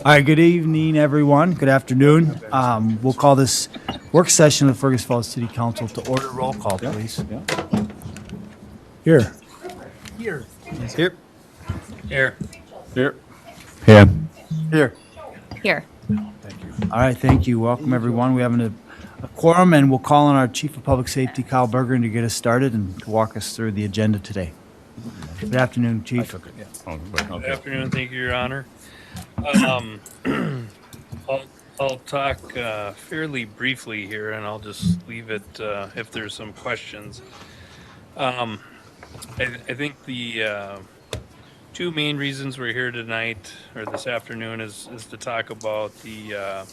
All right, good evening, everyone. Good afternoon. We'll call this work session of the Fergus Falls City Council to order. Roll call, please. Here. Here. Here. Here. Here. Here. Here. Here. All right, thank you. Welcome, everyone. We have a quorum, and we'll call on our Chief of Public Safety, Kyle Bergeron, to get us started and to walk us through the agenda today. Good afternoon, Chief. Good afternoon. Thank you, Your Honor. I'll talk fairly briefly here, and I'll just leave it if there's some questions. I think the two main reasons we're here tonight or this afternoon is to talk about the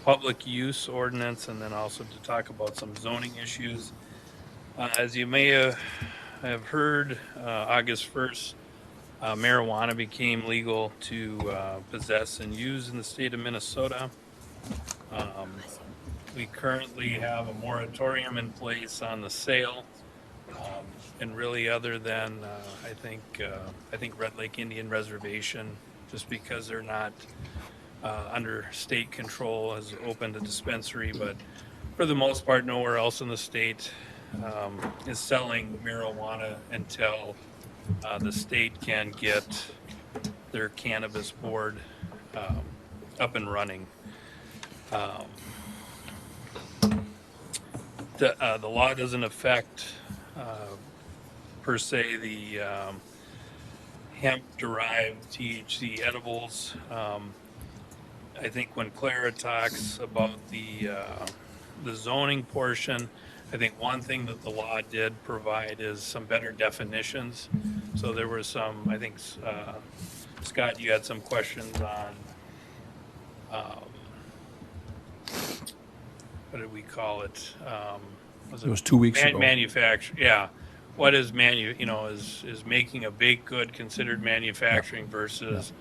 public use ordinance, and then also to talk about some zoning issues. As you may have heard, August 1st, marijuana became legal to possess and use in the state of Minnesota. We currently have a moratorium in place on the sale, and really, other than I think Red Lake Indian Reservation, just because they're not under state control, has opened a dispensary, but for the most part, nowhere else in the state is selling marijuana until the state can get their cannabis board up and running. The law doesn't affect per se the hemp-derived THC edibles. I think when Clara talks about the zoning portion, I think one thing that the law did provide is some better definitions. So there were some, I think, Scott, you had some questions on, what did we call it? It was 2 weeks ago. Manufacture, yeah. What is is making a baked good considered manufacturing versus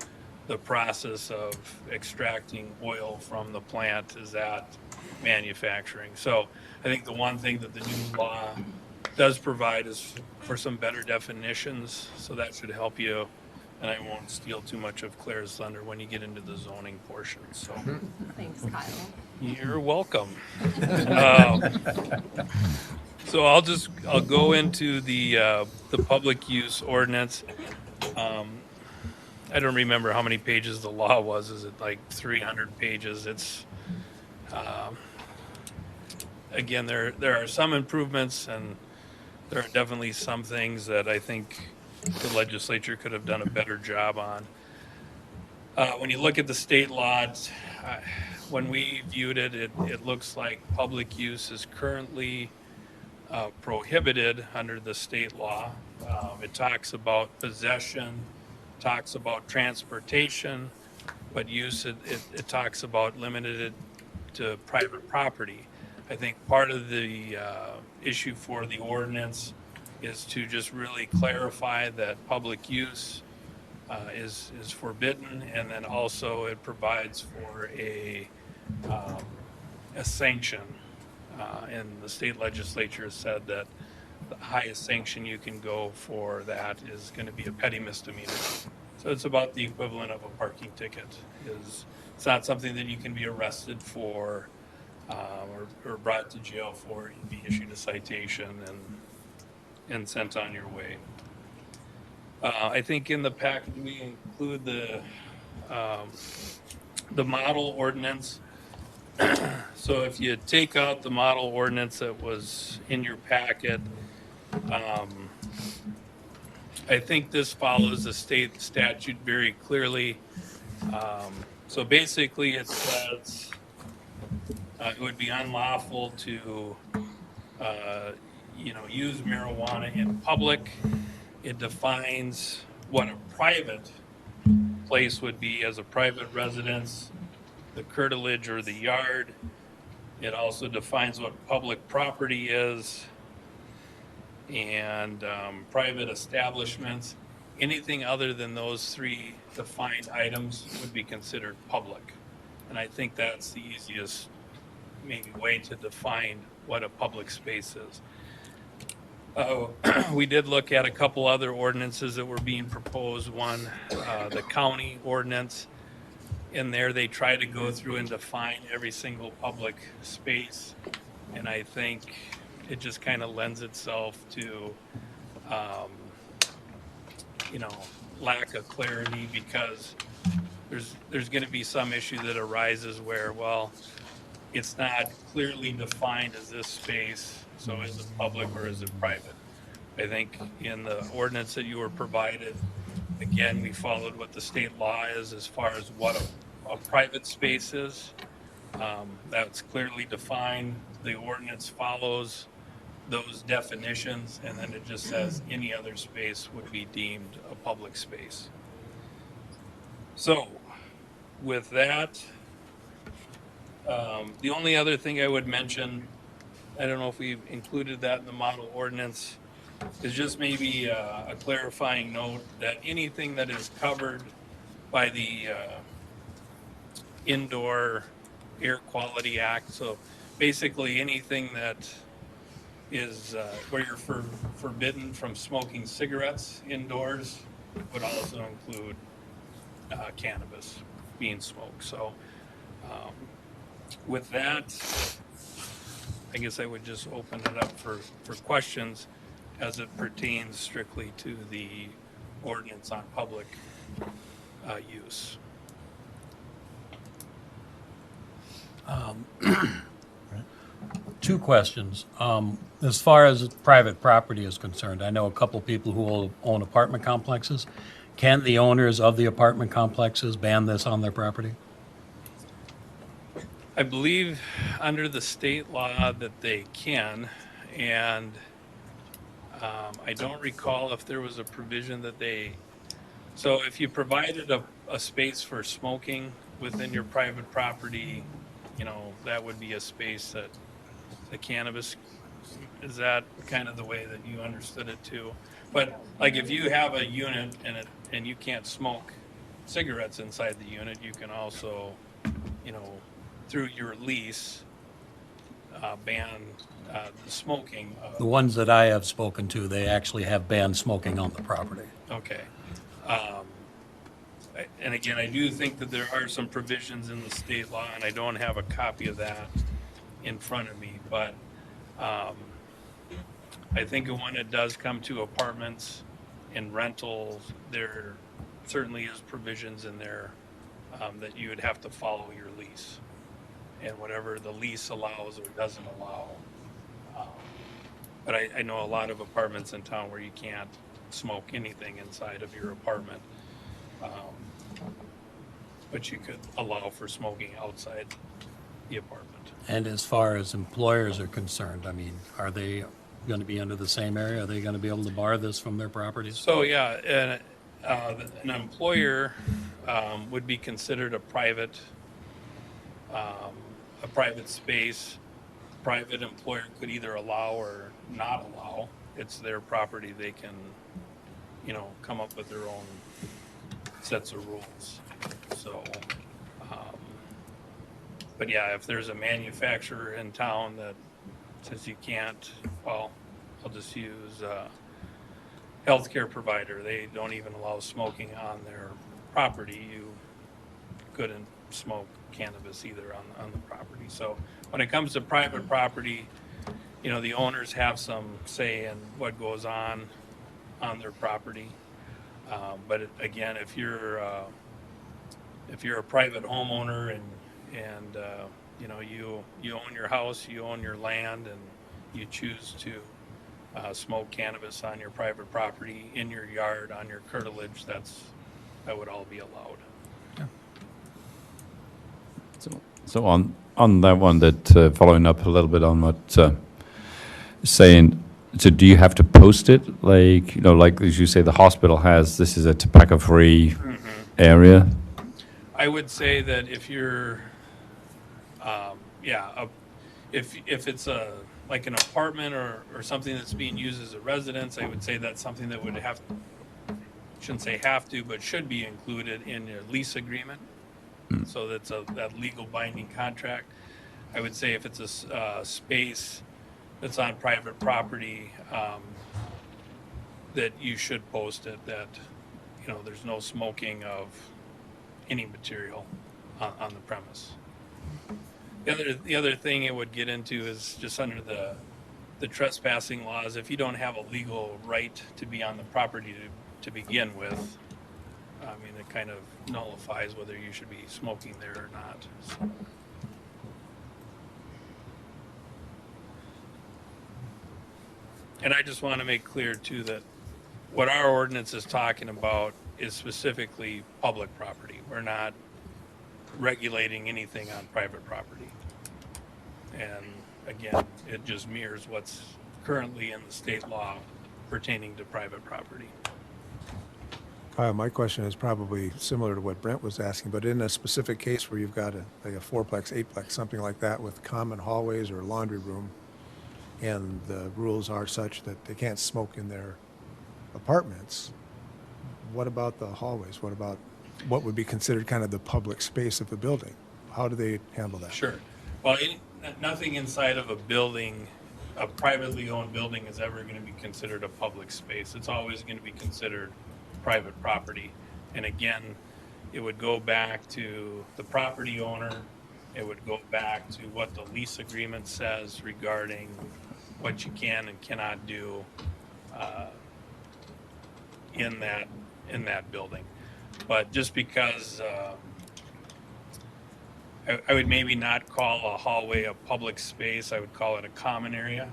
the process of extracting oil from the plant, is that manufacturing? So I think the one thing that the new law does provide is for some better definitions, so that should help you. And I won't steal too much of Claire's thunder when you get into the zoning portion. So Thanks, Kyle. you're welcome. So I'll go into the public use ordinance. I don't remember how many pages the law was. Is it like 300 pages? It's again, there are some improvements, and there are definitely some things that I think the legislature could have done a better job on. When you look at the state laws, when we viewed it, it looks like public use is currently prohibited under the state law. It talks about possession, talks about transportation, but use it talks about limited to private property. I think part of the issue for the ordinance is to just really clarify that public use is forbidden, and then also it provides for a sanction. And the state legislature has said that the highest sanction you can go for that is going to be a petty misdemeanor. So it's about the equivalent of a parking ticket. It's not something that you can be arrested for or brought to jail for. You'd be issued a citation and sent on your way. I think in the package we include the model ordinance. So if you take out the model ordinance that was in your packet, I think this follows the state statute very clearly. So basically it says it would be unlawful to use marijuana in public. It defines what a private place would be as a private residence, the curtilage or the yard. It also defines what public property is, and private establishments. Anything other than those three defined items would be considered public. And I think that's the easiest maybe way to define what a public space is. We did look at a couple other ordinances that were being proposed. One, the county ordinance. in there, they try to go through and define every single public space. And I think it just kind of lends itself to, um, you know, lack of clarity, because there's going to be some issue that arises where, well, it's not clearly defined as this space, so is it public or is it private? I think in the ordinance that you were provided, again, we followed what the state law is as far as what a private space is. That's clearly defined. The ordinance follows those definitions, and then it just says any other space would be deemed a public space. So with that, the only other thing I would mention, I don't know if we've included that in the model ordinance, is just maybe a clarifying note that anything that is covered by the Indoor Air Quality Act, so basically anything that is where you're forbidden from smoking cigarettes indoors would also include cannabis being smoked. So with that, I guess I would just open it up for questions as it pertains strictly to the ordinance on public use. Two questions. As far as private property is concerned, I know a couple people who own apartment complexes. Can the owners of the apartment complexes ban this on their property? I believe under the state law that they can, and I don't recall if there was a provision that so if you provided a space for smoking within your private property, you know, that would be a space that the cannabis, is that kind of the way that you understood it too? But like if you have a unit and you can't smoke cigarettes inside the unit, you can also, you know, through your lease, ban the smoking. The ones that I have spoken to, they actually have banned smoking on the property. Okay. And again, I do think that there are some provisions in the state law, and I don't have a copy of that in front of me, but I think when it does come to apartments and rentals, there certainly is provisions in there that you would have to follow your lease and whatever the lease allows or doesn't allow. But I know a lot of apartments in town where you can't smoke anything inside of your apartment. But you could allow for smoking outside the apartment. And as far as employers are concerned, I mean, are they going to be under the same area? Are they going to be able to bar this from their properties? So yeah, an employer would be considered a private space. Private employer could either allow or not allow. It's their property. They can, you know, come up with their own sets of rules. So, but yeah, if there's a manufacturer in town that says you can't, well, I'll just use healthcare provider. They don't even allow smoking on their property. You couldn't smoke cannabis either on the property. So when it comes to private property, you know, the owners have some say in what goes on their property. But again, if you're a private homeowner and you know, you own your house, you own your land, and you choose to smoke cannabis on your private property, in your yard, on your curtilage, that would all be allowed. So on that one, that following up a little bit on what saying, so do you have to post it, like, you know, like as you say, the hospital has, this is a tobacco-free area? I would say that if you're, if it's like an apartment or something that's being used as a residence, I would say that's something that would shouldn't say have to, but should be included in your lease agreement. So that's that legal binding contract. I would say if it's a space that's on private property, that you should post it that, you know, there's no smoking of any material on the premise. The other thing it would get into is just under the trespassing laws, if you don't have a legal right to be on the property to begin with, I mean, it kind of nullifies whether you should be smoking there or not. So. And I just want to make clear too that what our ordinance is talking about is specifically public property. We're not regulating anything on private property. And again, it just mirrors what's currently in the state law pertaining to private property. My question is probably similar to what Brent was asking, but in a specific case where you've got like a fourplex, eightplex, something like that with common hallways or laundry room, and the rules are such that they can't smoke in their apartments, what about the hallways? What would be considered kind of the public space of the building? How do they handle that? Sure. Well, nothing inside of a building, a privately owned building, is ever going to be considered a public space. It's always going to be considered private property. And again, it would go back to the property owner. It would go back to what the lease agreement says regarding what you can and cannot do in that building. But just because I would maybe not call a hallway a public space, I would call it a common area.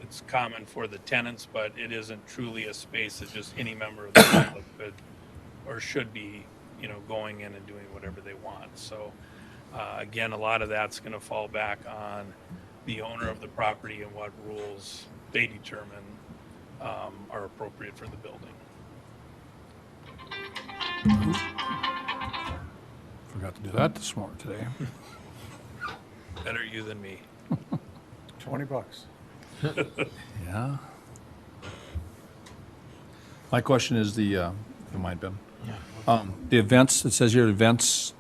It's common for the tenants, but it isn't truly a space that just any member of the public could or should be, going in and doing whatever they want. So again, a lot of that's going to fall back on the owner of the property and what rules they determine are appropriate for the building. Forgot to do that this morning today. Better you than me. $20. Yeah. My question is the, you mind, Ben? The events, it says here events,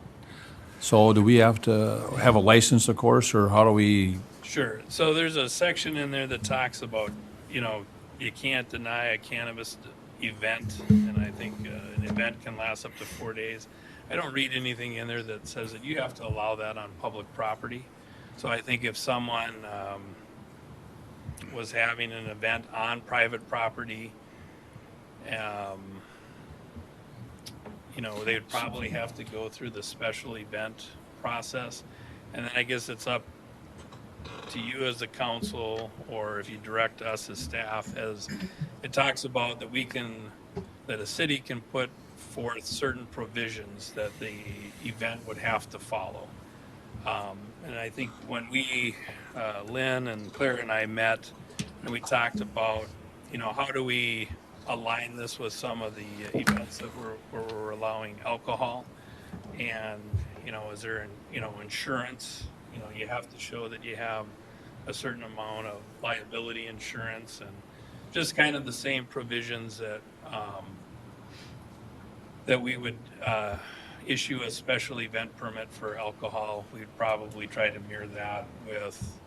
so do we have to have a license, of course, or how do we? Sure. So there's a section in there that talks about, you can't deny a cannabis event, and I think an event can last up to 4 days. I don't read anything in there that says that you have to allow that on public property. So I think if someone was having an event on private property, they would probably have to go through the special event process. And then I guess it's up to you as the council, or if you direct us as staff, as it talks about that a city can put forth certain provisions that the event would have to follow. And I think when Lynn and Claire and I met, and we talked about, how do we align this with some of the events that we're allowing alcohol, and is there insurance? You have to show that you have a certain amount of liability insurance, and just kind of the same provisions that we would issue a special event permit for alcohol. We'd probably try to mirror that with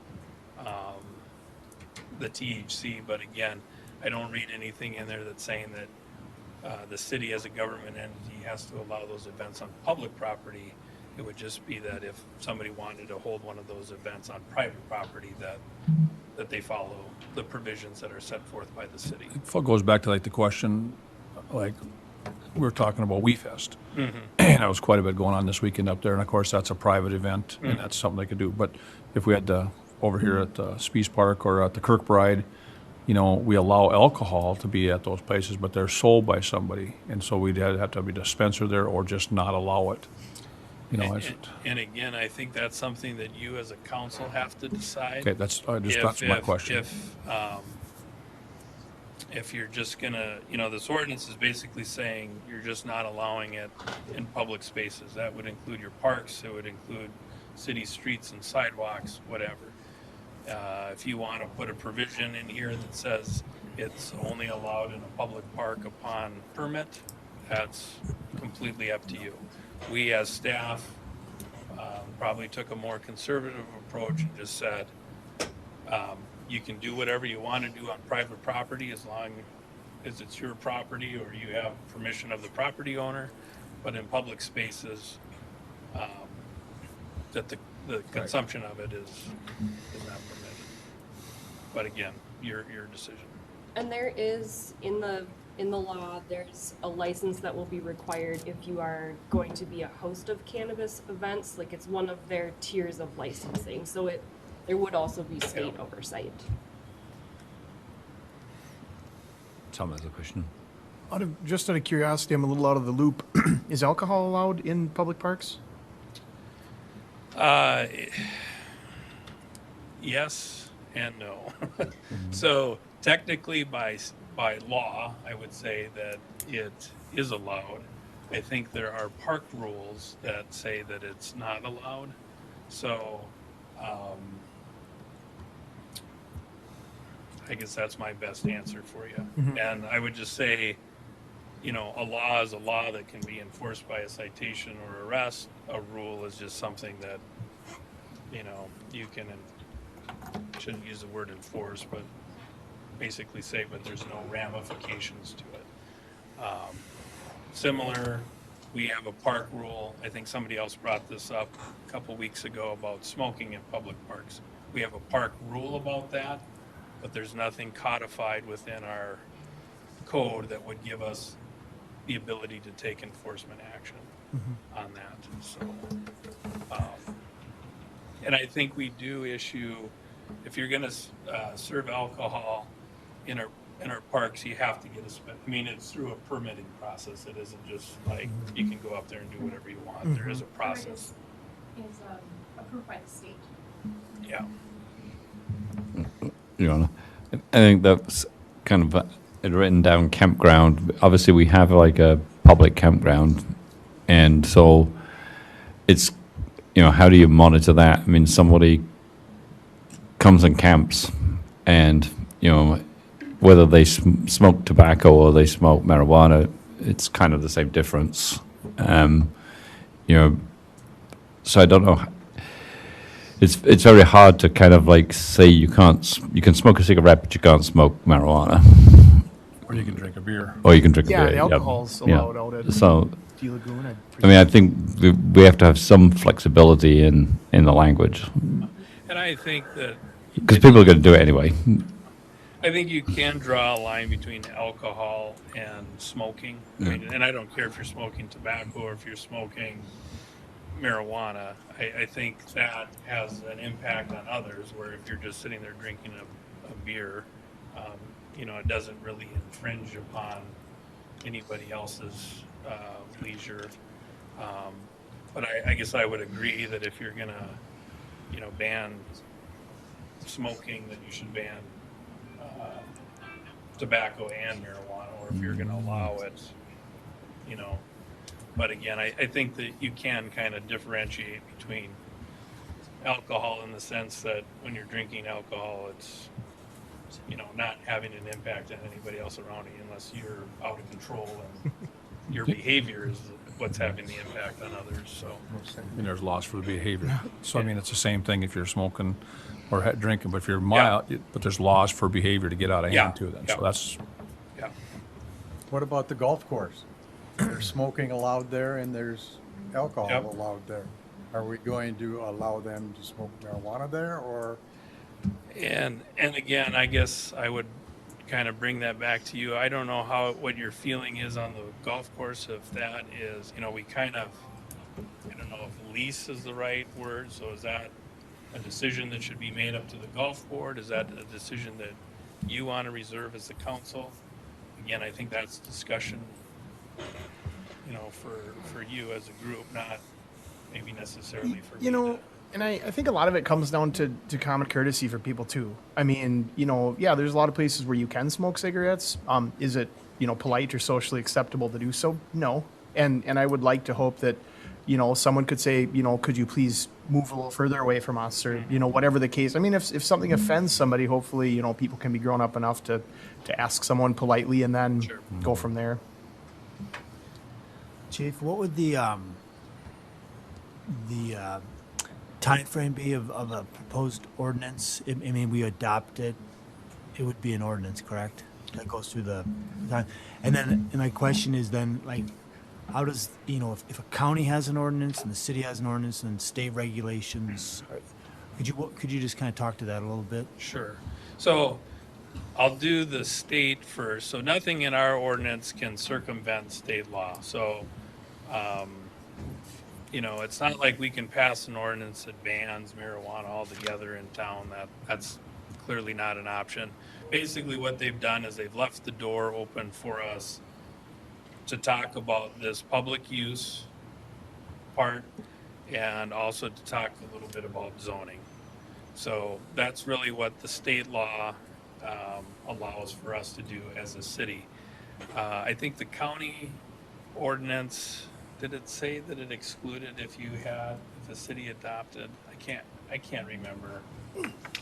the THC, but again, I don't read anything in there that's saying that the city as a government entity has to allow those events on public property. It would just be that if somebody wanted to hold one of those events on private property, that they follow the provisions that are set forth by the city. It goes back to like the question, like we were talking about WeFest, and there was quite a bit going on this weekend up there, and of course that's a private event, and that's something they could do. But if we had over here at the Spees Park or at the Kirkbride, we allow alcohol to be at those places, but they're sold by somebody, and so we'd have to have a dispenser there or just not allow it. And again, I think that's something that you as a council have to decide. Okay, that's my question. If you're just gonna, this ordinance is basically saying you're just not allowing it in public spaces. That would include your parks, it would include city streets and sidewalks, whatever. If you want to put a provision in here that says it's only allowed in a public park upon permit, that's completely up to you. We as staff probably took a more conservative approach and just said, you can do whatever you want to do on private property as long as it's your property or you have permission of the property owner. But in public spaces, that the consumption of it is not permitted. But again, your decision. And there is, in the law, there's a license that will be required if you are going to be a host of cannabis events. Like, it's one of their tiers of licensing, so there would also be state oversight. Tom has a question. Just out of curiosity, I'm a little out of the loop. Is alcohol allowed in public parks? Yes and no. So technically, by law, I would say that it is allowed. I think there are park rules that say that it's not allowed. So I guess that's my best answer for you. And I would just say, you know, a law is a law that can be enforced by a citation or arrest. A rule is just something that, you know, you can, shouldn't use the word enforce, but basically say, but there's no ramifications to it. Similar, we have a park rule. I think somebody else brought this up a couple weeks ago about smoking in public parks. We have a park rule about that, but there's nothing codified within our code that would give us the ability to take enforcement action on that. So, and I think we do issue, if you're going to serve alcohol in our parks, you have to get I mean, it's through a permitting process. It isn't just like you can go up there and do whatever you want. There is a process. Is approved by the state. Yeah. Your Honor, I think that's kind of a written down campground. Obviously, we have like a public campground, and so it's, you know, how do you monitor that? I mean, somebody comes and camps, and, you know, whether they smoke tobacco or they smoke marijuana, it's kind of the same difference. You know, so I don't know. It's very hard to kind of like say you can smoke a cigarette, but you can't smoke marijuana. Or you can drink a beer. Or you can drink a Yeah, beer. the yep. alcohol's Yeah. allowed out at So, D Lagoon. I mean, I think we have to have some flexibility in the language, And I think that because people are going to do it anyway. I think you can draw a line between alcohol and smoking. I mean, and I don't care if you're smoking tobacco or if you're smoking marijuana. I think that has an impact on others, where if you're just sitting there drinking a beer, you know, it doesn't really infringe upon anybody else's leisure. But I guess I would agree that if you're gonna, you know, ban smoking, that you should ban tobacco and marijuana, or if you're gonna allow it, you know. But again, I think that you can kind of differentiate between alcohol in the sense that when you're drinking alcohol, it's, you know, not having an impact on anybody else around you unless you're out of control and your behavior is what's having the impact on others. So, I mean, there's laws for the behavior. So, I mean, it's the same thing if you're smoking or drinking, but if you're mild, but there's laws for behavior to get out of Yeah. hand too then. Yeah. So that's, yeah. What about the golf course? There's smoking allowed there and there's alcohol Yep. allowed there. Are we going to allow them to smoke marijuana there, or? And again, I guess I would kind of bring that back to you. I don't know what your feeling is on the golf course. If that is, you know, we kind of, I don't know if lease is the right word. So is that a decision that should be made up to the golf board? Is that a decision that you want to reserve as the council? Again, I think that's discussion, you know, for you as a group, not maybe necessarily for me You know, to- and I think a lot of it comes down to common courtesy for people too. I mean, you know, yeah, there's a lot of places where you can smoke cigarettes. Is it, you know, polite or socially acceptable to do so? No. And I would like to hope that, you know, someone could say, you know, could you please move a little further away from us, or, you know, whatever the case. I mean, if something offends somebody, hopefully, you know, people can be grown up enough to ask someone politely and then Sure. go from there. Chief, what would the timeframe be of a proposed ordinance? I mean, we adopt it, it would be an ordinance, correct? That goes through the time. And then, and my question is then, like, how does, if a county has an ordinance and the city has an ordinance and state regulations, could you just kind of talk to that a little bit? Sure. So I'll do the state first. So nothing in our ordinance can circumvent state law. So, it's not like we can pass an ordinance that bans marijuana altogether in town. That's clearly not an option. Basically, what they've done is they've left the door open for us to talk about this public use part and also to talk a little bit about zoning. So that's really what the state law allows for us to do as a city. I think the county ordinance, did it say that it excluded if the city adopted? I can't remember.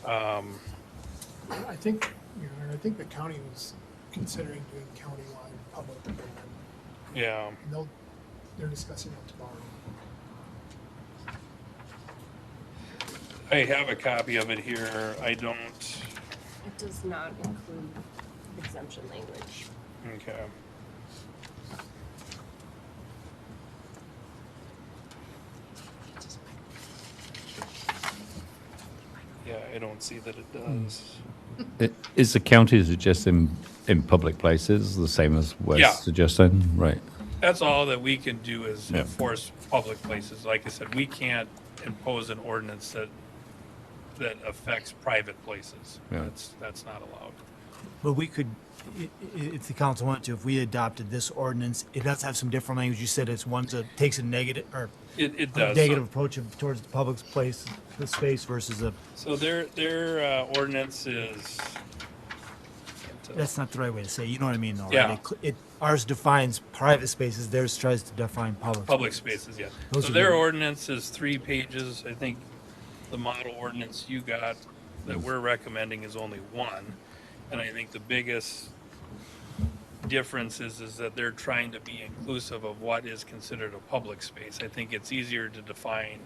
I think, Your Honor, I think the county was considering doing countywide public agreement. Yeah. And they're discussing it tomorrow. I have a copy of it here. I don't. It does not include exemption language. Okay. Yeah, I don't see that it does. Is the county, is it just in public places, the same as Wes Yeah. suggested? Right. That's all that we can do is Yeah. enforce public places. Like I said, we can't impose an ordinance that affects private places. Yeah. That's not allowed. But we could, if the council wanted to, if we adopted this ordinance, it does have some different language. You said it's one that takes a negative, or It a does. negative approach towards the public the space versus a, So their ordinance is. that's not the right way to say it. You know what I mean, though, right? Yeah. Ours defines private spaces, theirs tries to define Public spaces, yeah. Those So are their good. ordinance is 3 pages. I think the model ordinance you got that we're recommending is only 1. And I think the biggest difference is that they're trying to be inclusive of what is considered a public space. I think it's easier to define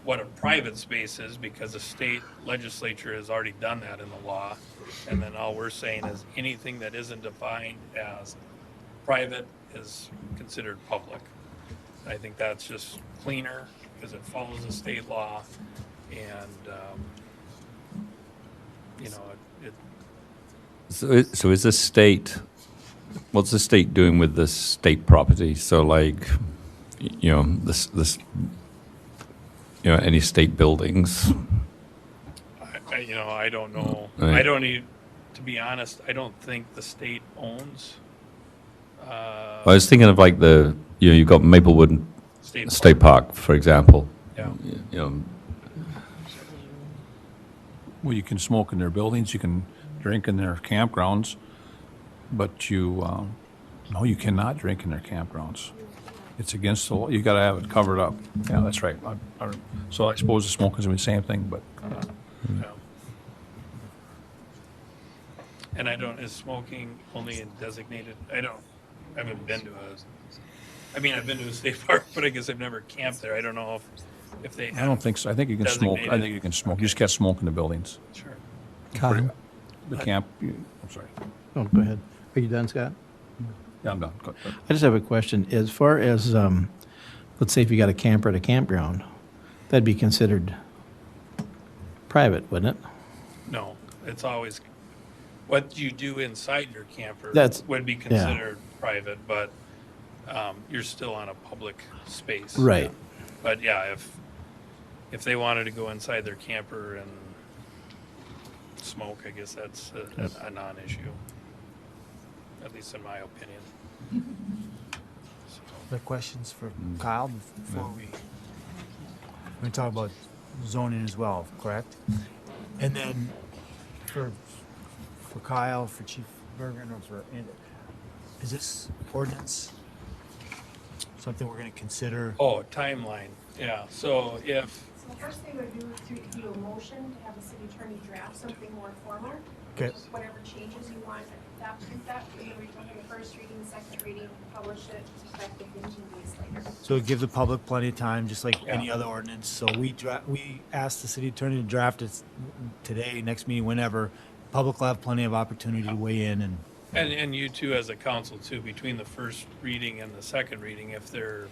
what a private space is because the state legislature has already done that in the law. And then all we're saying is anything that isn't defined as private is considered public. I think that's just cleaner because it follows the state law and, So is the state, what's the state doing with the state property? So like, this, any state buildings? I don't know. Right. I don't need, to be honest, I don't think the state owns I was thinking of like you've got Maplewood State Park, for example. Yeah. You know, Well, you can smoke in their buildings, you can drink in their campgrounds, but no, you cannot drink in their campgrounds. It's against the law. You gotta have it covered up. Yeah, that's right. So I suppose the smoking's the same thing, but Yeah. And is smoking only in designated, I haven't been to I've been to a state park, but I guess I've never camped there. I don't know if they have. I don't think so. I think you can smoke. I Designated. think you can smoke. You just can't smoke in the buildings. Sure. Kyle? The camp, I'm sorry. Oh, go ahead. Are you done, Scott? Yeah, I'm done. Go ahead. I just have a question. As far as, let's say if you got a camper at a campground, that'd be considered private, wouldn't it? No, it's always, what you do inside your camper That's- would be yeah. considered private, but you're still on a public space. Right. But yeah, if they wanted to go inside their camper and smoke, I guess that's a non-issue, at least in my opinion. So, Other questions for Kyle before we talk about zoning as well, correct? And then for Kyle, for Chief Bergen, or for Andy, is this ordinance something we're going to consider? Oh, timeline, yeah, so if, So the first thing we do is to do a motion to have the city attorney draft something more formal. Okay. Just whatever changes you want, that, and then we're talking the first reading, second reading, publish it, effective 15 days later. So give the public plenty of time, just like any Yeah. other ordinance. So we asked the city attorney to draft it today, next meeting, whenever. Public will have plenty of opportunity to weigh in and And you too, as a council too, between the first reading and the second reading, if there,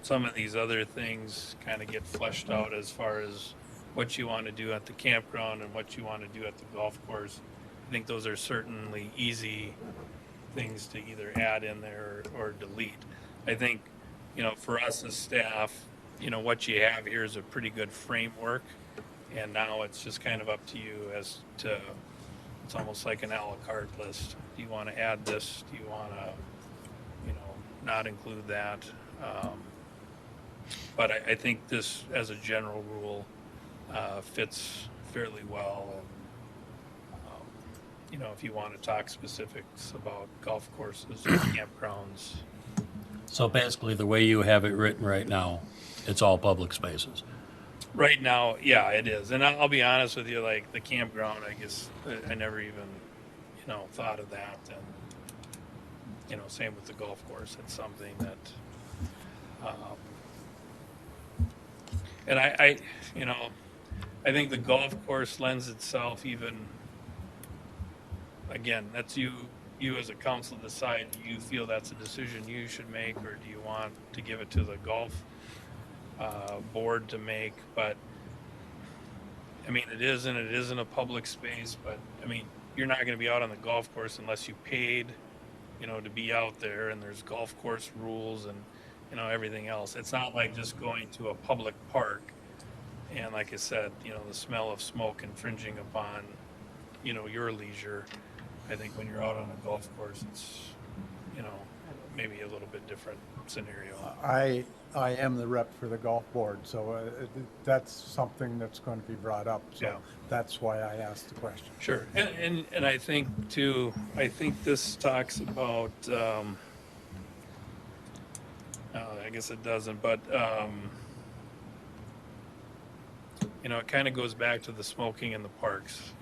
some of these other things kind of get fleshed out as far as what you want to do at the campground and what you want to do at the golf course, I think those are certainly easy things to either add in there or delete. I think, for us as staff, what you have here is a pretty good framework, and now it's just kind of up to you as to, it's almost like an a la carte list. Do you want to add this? Do you want to, not include that? But I think this, as a general rule, fits fairly well. And, if you want to talk specifics about golf courses or campgrounds. So basically, the way you have it written right now, it's all public spaces. Right now, yeah, it is. And I'll be honest with you, like the campground, I guess I never even, thought of that. And, same with the golf course. It's something that, and I think the golf course lends itself even, again, that's you as a council decide, do you feel that's a decision you should make, or do you want to give it to the golf board to make? But I mean, it isn't a public space, but I mean, you're not going to be out on the golf course unless you paid, to be out there, and there's golf course rules and, everything else. It's not like just going to a public park and, like I said, the smell of smoke infringing upon, your leisure. I think when you're out on a golf course, it's, maybe a little bit different scenario. I am the rep for the golf board, so that's something that's going to be brought up. So Yeah. that's why I asked the question. Sure. And I think too, this talks about, I guess it doesn't, but, it kind of goes back to the smoking in the parks,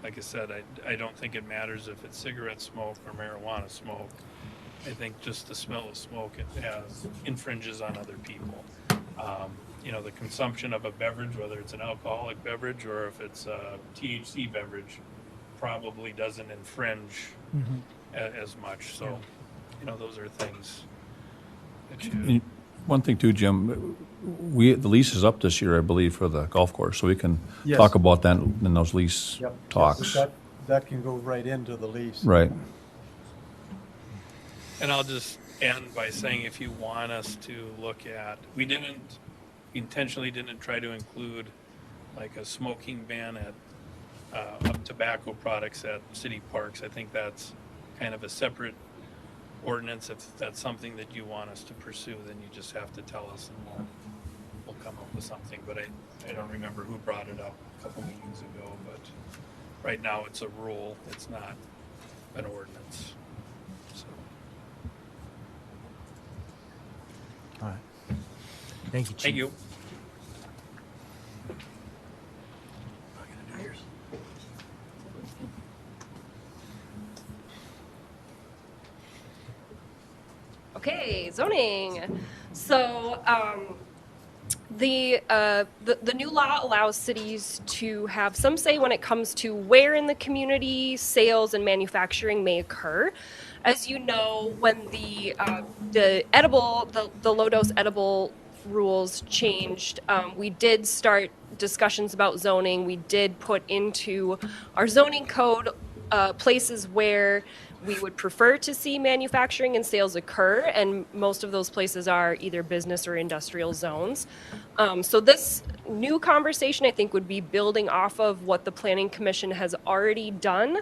Like I said, I don't think it matters if it's cigarette smoke or marijuana smoke. I think just the smell of smoke, infringes on other people. The consumption of a beverage, whether it's an alcoholic beverage or if it's a THC beverage, probably doesn't infringe as much. So, those are things that you... One thing too, Jim, the lease is up this year, I believe, for the golf course, so we can Yes. talk about that in those lease Yep. talks. That can go right into the lease. Right. And I'll just end by saying, if you want us to look at, we intentionally didn't try to include like a smoking ban of tobacco products at city parks. I think that's kind of a separate ordinance. If that's something that you want us to pursue, then you just have to tell us and we'll come up with something. But I don't remember who brought it up a couple meetings ago, but right now it's a rule. It's not an ordinance. So. All right. Thank you, Chief. Thank you. Okay, zoning. So the new law allows cities to have some say when it comes to where in the community sales and manufacturing may occur. As you know, when the low dose edible rules changed, we did start discussions about zoning. We did put into our zoning code places where we would prefer to see manufacturing and sales occur, and most of those places are either business or industrial zones. So this new conversation, I think, would be building off of what the Planning Commission has already done,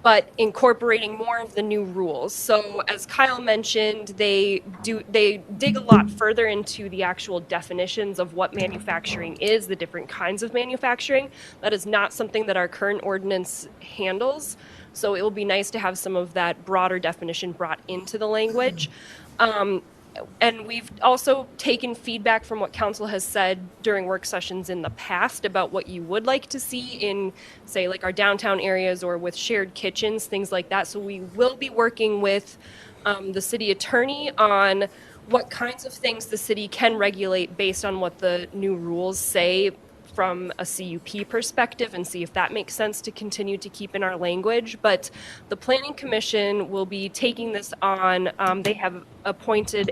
but incorporating more of the new rules. So as Kyle mentioned, they dig a lot further into the actual definitions of what manufacturing is, the different kinds of manufacturing. That is not something that our current ordinance handles. So it will be nice to have some of that broader definition brought into the language. And we've also taken feedback from what council has said during work sessions in the past about what you would like to see in, say, like our downtown areas or with shared kitchens, things like that. So we will be working with the city attorney on what kinds of things the city can regulate based on what the new rules say from a CUP perspective and see if that makes sense to continue to keep in our language. But the Planning Commission will be taking this on. They have appointed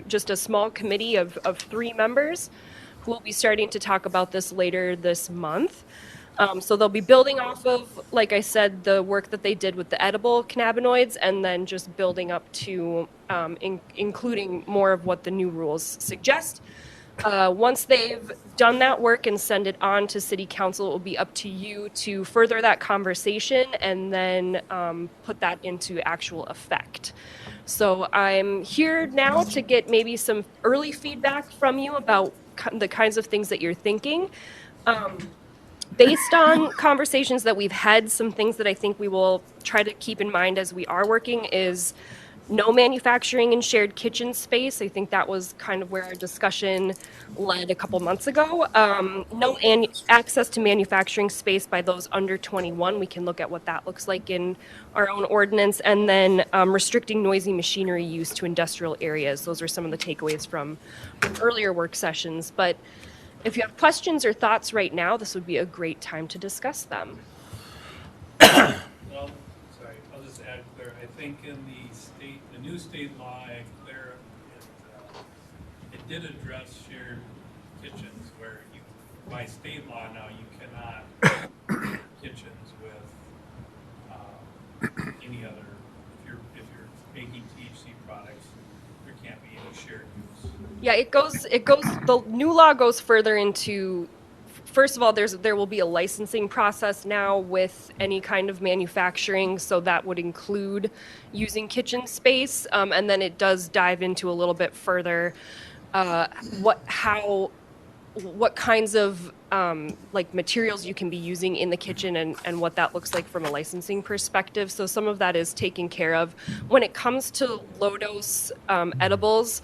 just a small committee of 3 members who will be starting to talk about this later this month. So they'll be building off of, like I said, the work that they did with the edible cannabinoids, and then just building up to including more of what the new rules suggest. Once they've done that work and send it on to City Council, it will be up to you to further that conversation and then put that into actual effect. So I'm here now to get maybe some early feedback from you about the kinds of things that you're thinking. Based on conversations that we've had, some things that I think we will try to keep in mind as we are working is no manufacturing in shared kitchen space. I think that was kind of where our discussion led a couple months ago. No access to manufacturing space by those under 21. We can look at what that looks like in our own ordinance. And then restricting noisy machinery use to industrial areas. Those are some of the takeaways from earlier work sessions. But if you have questions or thoughts right now, this would be a great time to discuss them. Well, sorry, I'll just add there, I think in the new state law, it did address shared kitchens where you, by state law now, you cannot kitchens with any other, if you're making THC products, there can't be any shared use. Yeah, the new law goes further into, first of all, there will be a licensing process now with any kind of manufacturing, so that would include using kitchen space, and then it does dive into a little bit further what kinds of like materials you can be using in the kitchen and what that looks like from a licensing perspective. So some of that is taken care of. When it comes to low dose edibles,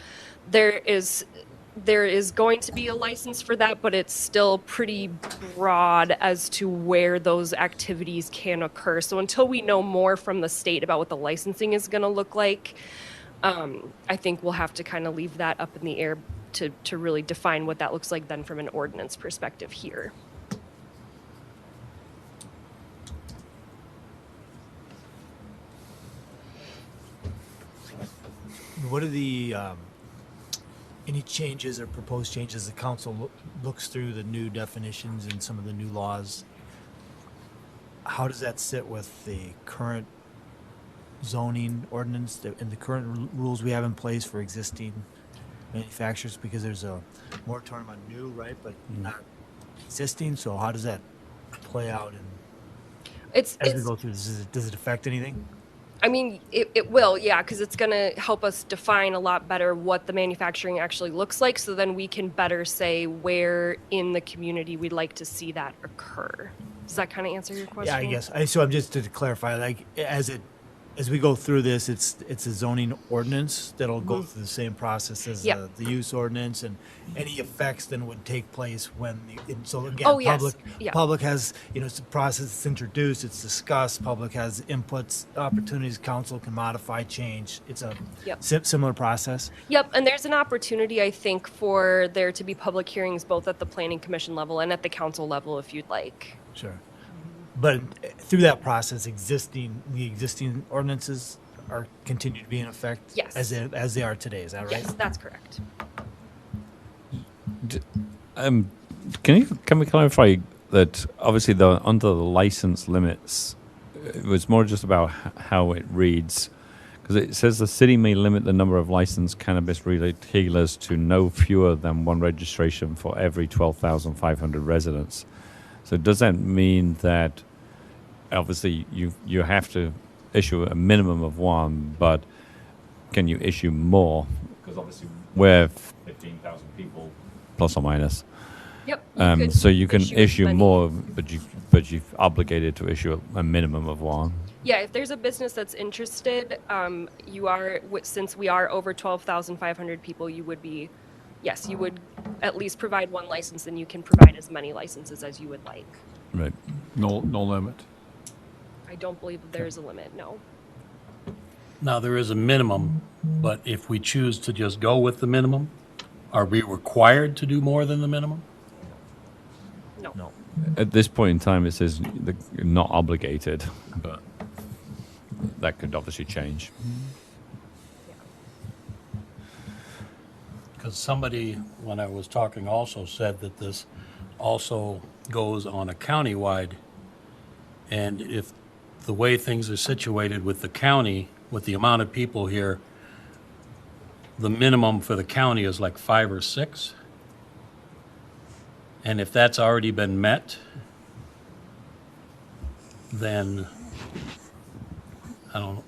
there is going to be a license for that, but it's still pretty broad as to where those activities can occur. So until we know more from the state about what the licensing is going to look like, I think we'll have to kind of leave that up in the air to really define what that looks like then from an ordinance perspective here. What are the any changes or proposed changes the council looks through the new definitions and some of the new laws? How does that sit with the current zoning ordinance and the current rules we have in place for existing manufacturers? Because there's a moratorium on new, right, but not existing. So how does that play out? And as we go through this, does it affect anything? I mean, it will, yeah, because it's going to help us define a lot better what the manufacturing actually looks like, so then we can better say where in the community we'd like to see that occur. Does that kind of answer your question? Yeah, I guess. So I'm just to clarify, like as we go through this, it's a zoning ordinance that'll go through the same process as the use ordinance, and any effects then would take place when so again, public has, it's a process, it's introduced, it's discussed, public has inputs, opportunities, council can modify, change. It's a similar process. Yep, and there's an opportunity, I think, for there to be public hearings both at the planning commission level and at the council level if you'd like. Sure. But through that process, the existing ordinances are continue to be in effect. Yes. As they are today. Is that right? Yes, that's correct. Can we clarify that obviously under the license limits, it was more just about how it reads, because it says the city may limit the number of licensed cannabis retailers to no fewer than one registration for every 12,500 residents. So does that mean that obviously you have to issue a minimum of one, but can you issue more? Because obviously we're 15,000 people plus or minus. Yep. So you can issue more, but you've obligated to issue a minimum of one. Yeah, if there's a business that's interested, since we are over 12,500 people, you would at least provide one license, and you can provide as many licenses as you would like. Right. No limit. I don't believe there's a limit, no. Now, there is a minimum, but if we choose to just go with the minimum, are we required to do more than the minimum? No. No. At this point in time, it says you're not obligated, but that could obviously change. Because somebody, when I was talking, also said that this also goes on a countywide. And if the way things are situated with the county, with the amount of people here, the minimum for the county is like 5 or 6. And if that's already been met, then, I don't know.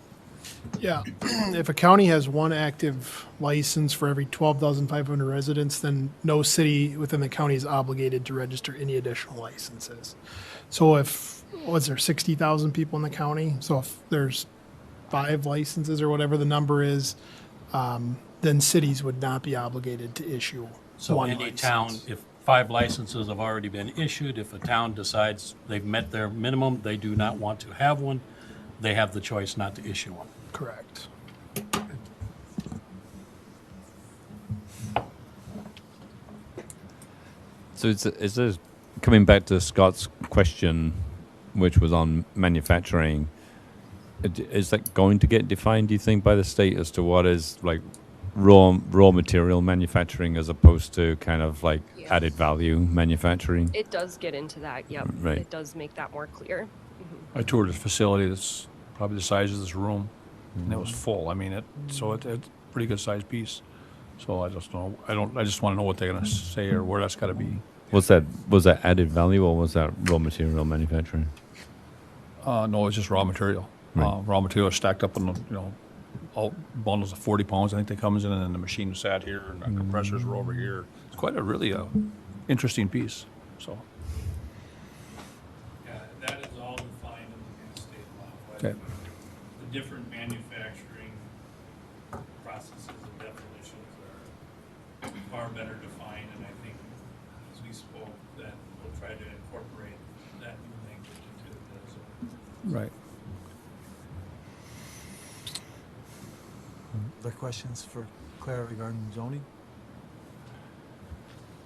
Yeah, if a county has one active license for every 12,500 residents, then no city within the county is obligated to register any additional licenses. So if, was there 60,000 people in the county? So if there's 5 licenses or whatever the number is, then cities would not be obligated to issue So one any license. town, if 5 licenses have already been issued, if a town decides they've met their minimum, they do not want to have one, they have the choice not to issue one. Correct. So is there, coming back to Scott's question, which was on manufacturing, is that going to get defined, do you think, by the state as to what is like raw material manufacturing as opposed to kind of like Yeah. added value manufacturing? It does get into that, yep. Right. It does make that more clear. I toured a facility that's probably the size of this room, and it was full. I mean, it's a pretty good sized piece. So I just know, I just want to know what they're gonna say or where that's gotta be. Was that added value or was that raw material manufacturing? No, it's just raw material. Right. Raw material is stacked up in, all bundles of 40 pounds, I think they comes in, and then the machine sat here, and the compressors were over here. It's quite a really interesting piece, so. Yeah, that is all defined in the new state law. but Okay. The different manufacturing processes and definitions are far better defined, and I think, as we spoke, that we'll try to incorporate that new language into the Right. Other questions for Claire regarding zoning?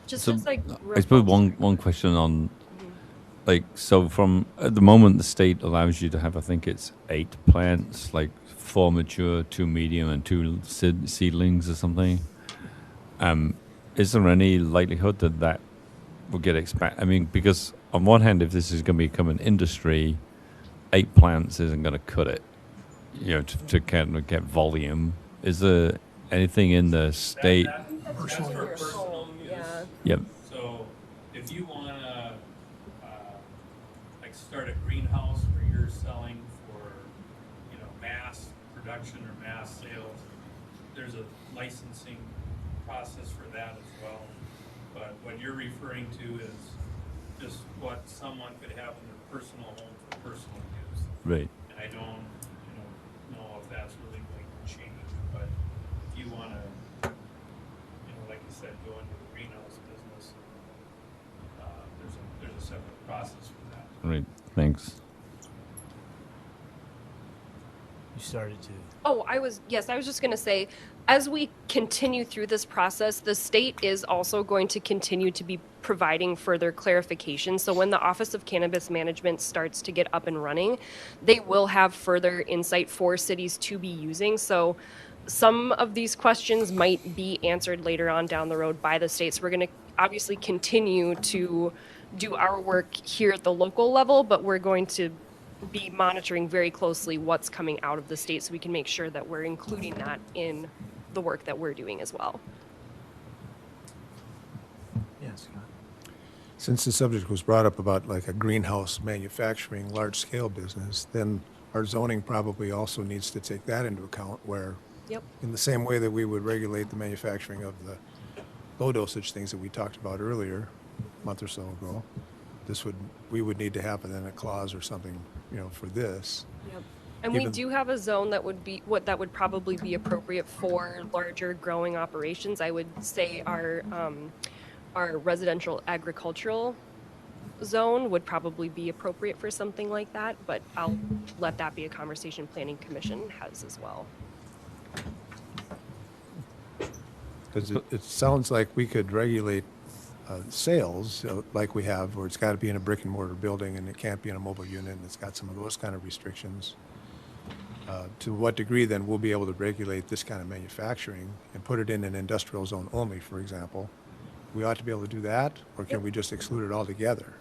Just So, as like. I suppose one question on, like, so from, at the moment, the state allows you to have, I think it's 8 plants, like 4 mature, 2 medium, and 2 seedlings or something. Is there any likelihood that that will get expanded? I mean, because on one hand, if this is going to become an industry, 8 plants isn't going to cut it, to kind of get volume. Is there anything in the state? That's for personal use. Yeah. Yep. So if you wanna, like start a greenhouse where you're selling for, mass production or mass sales, there's a licensing process for that as well. But what you're referring to is just what someone could have in their personal home for personal use. Right. And I don't, know if that's really going to change, but if you wanna, like you said, go into the greenhouse business, there's a separate process for that. Right. Thanks. You started to. Oh, I was just going to say, as we continue through this process, the state is also going to continue to be providing further clarification. So when the Office of Cannabis Management starts to get up and running, they will have further insight for cities to be using. So some of these questions might be answered later on down the road by the states. We're going to obviously continue to do our work here at the local level, but we're going to be monitoring very closely what's coming out of the state so we can make sure that we're including that in the work that we're doing as well. Yes, Scott. Since the subject was brought up about like a greenhouse manufacturing, large-scale business, then our zoning probably also needs to take that into account where, Yep. in the same way that we would regulate the manufacturing of the low-dosage things that we talked about earlier, a month or so ago, we would need to have then a clause or something, for this. Yep. And we Even- do have a zone that would probably be appropriate for larger growing operations. I would say our residential agricultural zone would probably be appropriate for something like that, but I'll let that be a conversation Planning Commission has as well. Because it sounds like we could regulate sales, like we have, where it's got to be in a brick and mortar building and it can't be in a mobile unit, and it's got some of those kind of restrictions. To what degree then we'll be able to regulate this kind of manufacturing and put it in an industrial zone only, for example? We ought to be able to do that, or can we just exclude it altogether?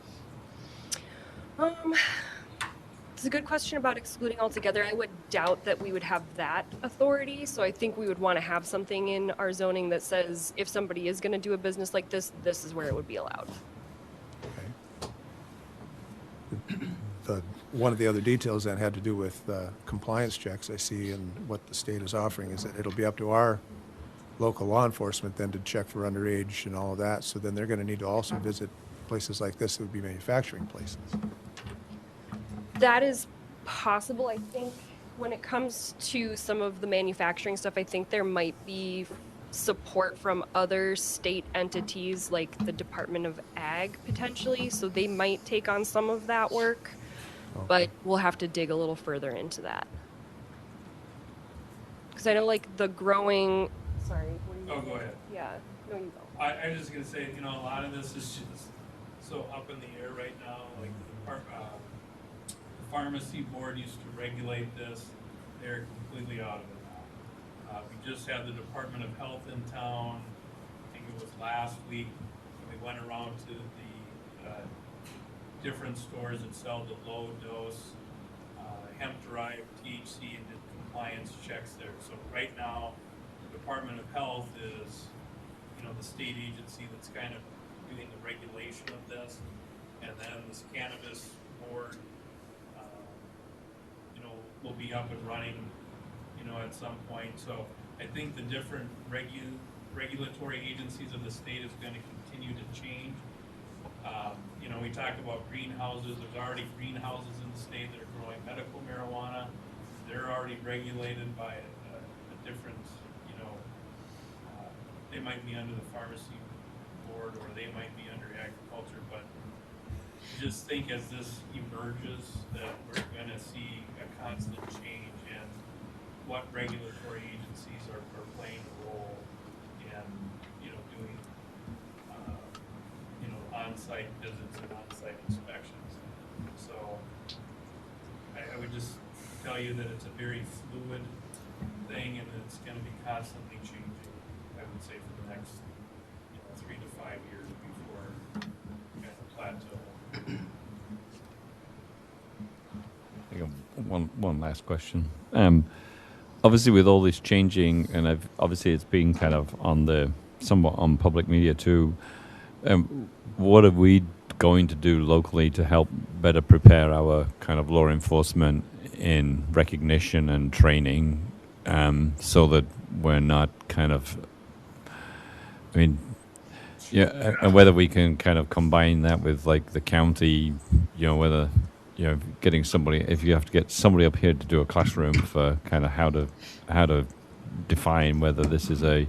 It's a good question about excluding altogether. I would doubt that we would have that authority. So I think we would want to have something in our zoning that says if somebody is going to do a business like this, this is where it would be allowed. One of the other details that had to do with compliance checks I see, and what the state is offering is that it'll be up to our local law enforcement then to check for underage and all of that. So then they're going to need to also visit places like this that would be manufacturing places. That is possible. I think when it comes to some of the manufacturing stuff, I think there might be support from other state entities like the Department of Ag potentially. So they might take on some of that work, but we'll have to dig a little further into that. Because I know like the growing, sorry. Oh, go ahead. Yeah, no, you go. I was just gonna say, you know, a lot of this is just so up in the air right now. Like the pharmacy board used to regulate this; they're completely out of it now. We just had the Department of Health in town. I think it was last week. We went around to the different stores that sell the low dose hemp-derived THC and did compliance checks there. So right now, the Department of Health is, you know, the state agency that's kind of doing the regulation of this, and then this cannabis board, you know, will be up and running, you know, at some point. So I think the different regulatory agencies of the state is going to continue to change. You know, we talk about greenhouses. There's already greenhouses in the state that are growing medical marijuana. They're already regulated by a different, you know, they might be under the pharmacy board or they might be under agriculture, but just think as this emerges that we're going to see a constant change in what regulatory agencies are playing a role in, you know, doing, you know, on-site visits and on-site inspections. So I would just tell you that it's a very fluid thing and it's going to be constantly changing, I would say, for the next, you know, 3 to 5 years before kind of plateau. I got one last question. Obviously, with all this changing, and obviously it's been kind of somewhat on public media too. What are we going to do locally to help better prepare our kind of law enforcement in recognition and training, so that we're not kind of, I mean, yeah, and whether we can kind of combine that with like the county, you know, whether, you know, getting somebody, if you have to get somebody up here to do a classroom for kind of how to define whether this is a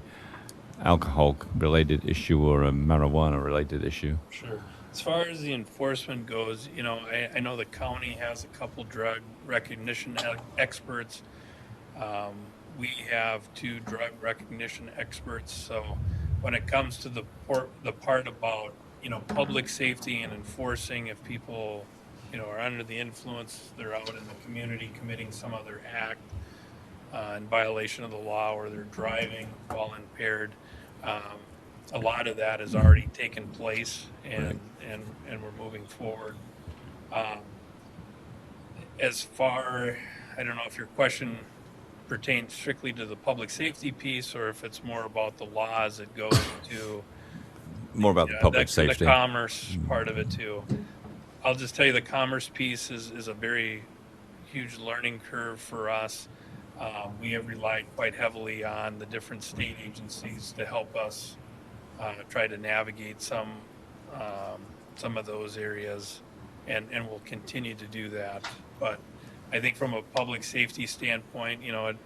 alcohol-related issue or a marijuana-related issue. Sure. As far as the enforcement goes, you know, I know the county has a couple drug recognition experts. We have 2 drug recognition experts. So when it comes to the part about, you know, public safety and enforcing, if people, you know, are under the influence, they're out in the community committing some other act in violation of the law, or they're driving while impaired. A lot of that has already taken place, and we're moving forward. As far, I don't know if your question pertains strictly to the public safety piece, or if it's more about the laws that go to More about public safety. The commerce part of it too. I'll just tell you, the commerce piece is a very huge learning curve for us. We have relied quite heavily on the different state agencies to help us try to navigate some of those areas, and we'll continue to do that. But I think from a public safety standpoint, you know, it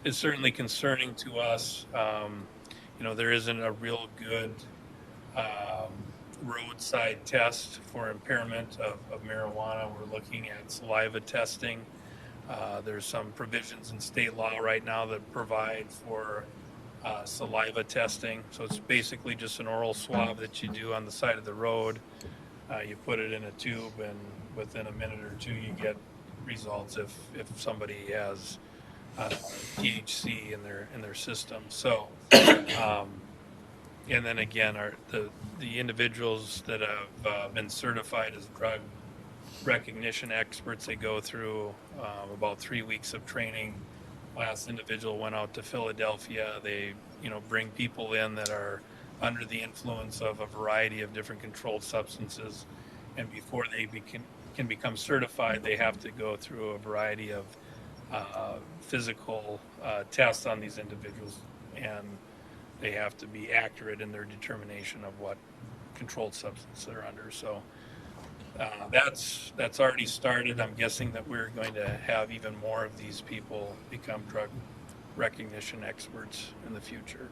is certainly concerning to us. You know, there isn't a real good roadside test for impairment of marijuana. We're looking at saliva testing. There's some provisions in state law right now that provide for saliva testing. So it's basically just an oral swab that you do on the side of the road. You put it in a tube, and within a minute or two, you get results if somebody has THC in their system. So, and then again, the individuals that have been certified as drug recognition experts, they go through about 3 weeks of training. Last individual went out to Philadelphia. They, bring people in that are under the influence of a variety of different controlled substances, and before they can become certified, they have to go through a variety of physical tests on these individuals, and they have to be accurate in their determination of what controlled substance they're under. So that's already started. I'm guessing that we're going to have even more of these people become drug recognition experts in the future.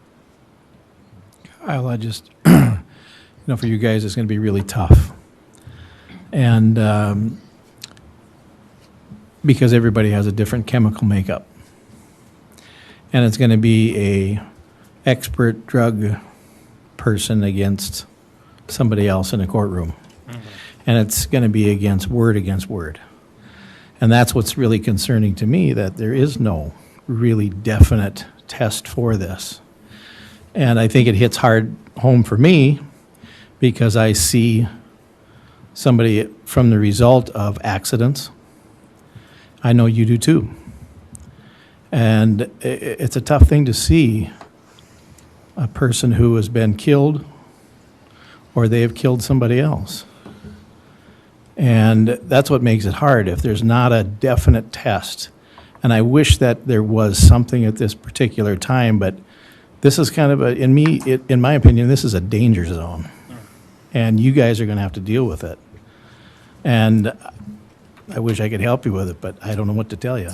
Kyle, I just, for you guys, it's going to be really tough. And because everybody has a different chemical makeup. And it's going to be a expert drug person against somebody else in a courtroom. And it's going to be against word. And that's what's really concerning to me, that there is no really definite test for this. And I think it hits hard home for me because I see somebody from the result of accidents. I know you do too. And it's a tough thing to see a person who has been killed or they have killed somebody else. And that's what makes it hard if there's not a definite test. And I wish that there was something at this particular time, but this is kind of in my opinion, this is a danger zone. And you guys are going to have to deal with it. And I wish I could help you with it, but I don't know what to tell you.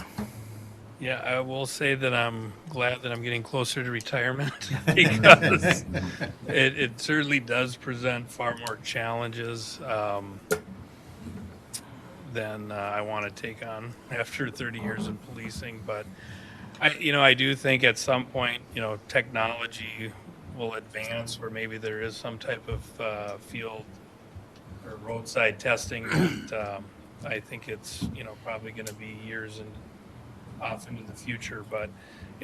Yeah, I will say that I'm glad that I'm getting closer to retirement because it certainly does present far more challenges than I want to take on after 30 years in policing. But I do think at some point, technology will advance where maybe there is some type of field or roadside testing. But I think it's probably going to be years and off into the future. But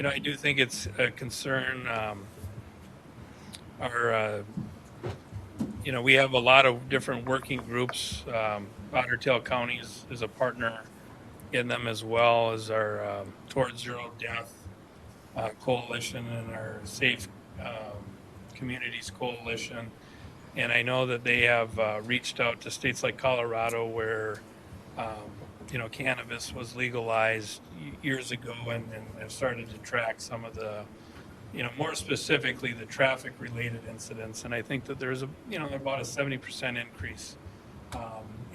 I do think it's a concern. We have a lot of different working groups. Otter Tail County is a partner in them, as well as our Towards Zero Death Coalition and our Safe Communities Coalition. And I know that they have reached out to states like Colorado where, cannabis was legalized years ago, and have started to track some of the, more specifically the traffic-related incidents. And I think that there's about a 70% increase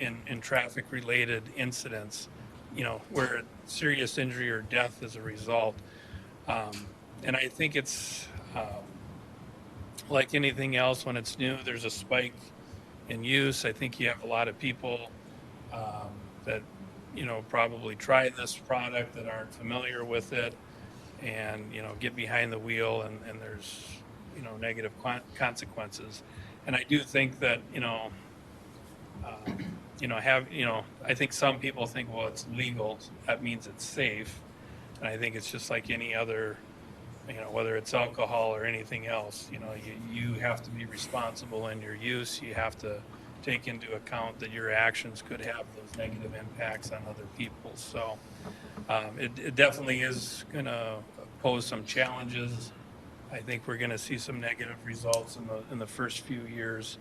in traffic-related incidents, where serious injury or death is a result. And I think it's like anything else, when it's new, there's a spike in use. I think you have a lot of people that, probably try this product that aren't familiar with it and, get behind the wheel, and there's, negative consequences. And I do think that, I think some people think, well, it's legal, that means it's safe. And I think it's just like any other, whether it's alcohol or anything else, you have to be responsible in your use. You have to take into account that your actions could have those negative impacts on other people. So it definitely is going to pose some challenges. I think we're going to see some negative results in the first few years.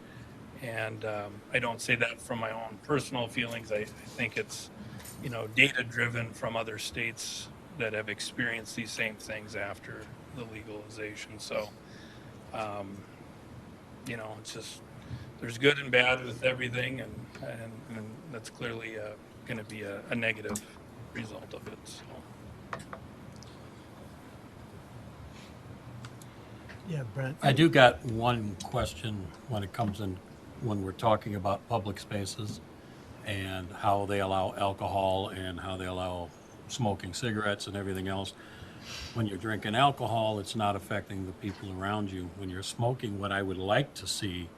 And I don't say that from my own personal feelings. I think it's, data driven from other states that have experienced these same things after the legalization. So, it's just, there's good and bad with everything, and that's clearly going to be a negative result of it. So. Yeah, Brent. I do got one question when it comes in, when we're talking about public spaces and how they allow alcohol and how they allow smoking cigarettes and everything else. when you're drinking alcohol, it's not affecting the people around you. When you're smoking, what I would like to see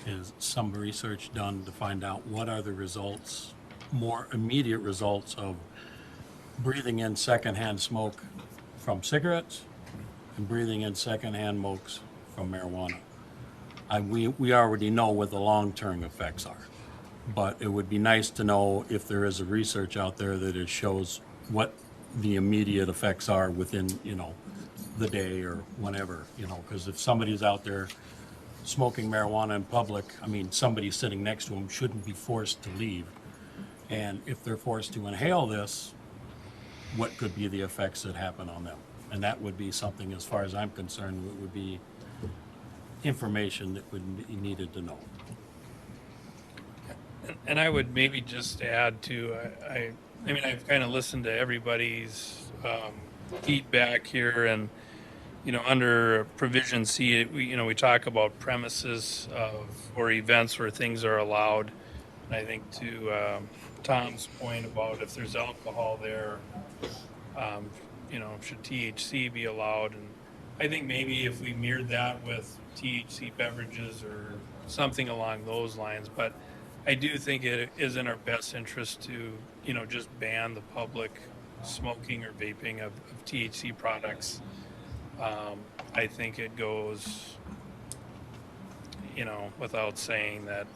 is some research done to find out what are the results, more immediate results of breathing in secondhand smoke from cigarettes and breathing in secondhand smokes from marijuana. We already know what the long-term effects are, but it would be nice to know if there is a research out there that it shows what the immediate effects are within, the day or whenever, because if somebody's out there smoking marijuana in public, somebody sitting next to them shouldn't be forced to leave. And if they're forced to inhale this, what could be the effects that happen on them? And that would be something, as far as I'm concerned, would be information that would be needed to know. And I would maybe just add to, I've kind of listened to everybody's feedback here, and under provision C, we talk about premises or events where things are allowed. And I think to Tom's point about if there's alcohol there, should THC be allowed? And I think maybe if we mirrored that with THC beverages or something along those lines, but I do think it is in our best interest to, just ban the public smoking or vaping of THC products. I think it goes, without saying that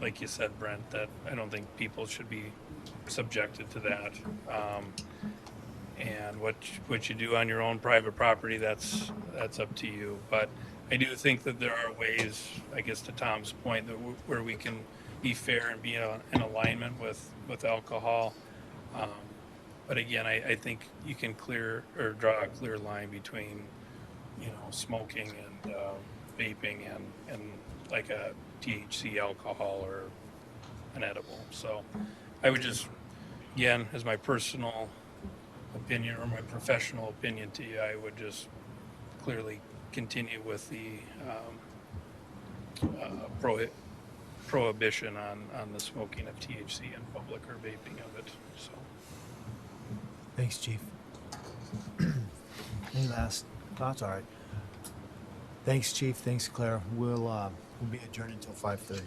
like you said, Brent, that I don't think people should be subjected to that. And what you do on your own private property, that's up to you. But I do think that there are ways, I guess to Tom's point, that where we can be fair and be in alignment with alcohol. But again, I think you can draw a clear line between, smoking and vaping and like a THC alcohol or an edible. So I would just, again, as my personal opinion or my professional opinion to you, I would just clearly continue with the prohibition on the smoking of THC in public or vaping of it. So. Thanks, Chief. Any last thoughts? All right. Thanks, Chief. Thanks, Claire. We'll be adjourned until 5:30.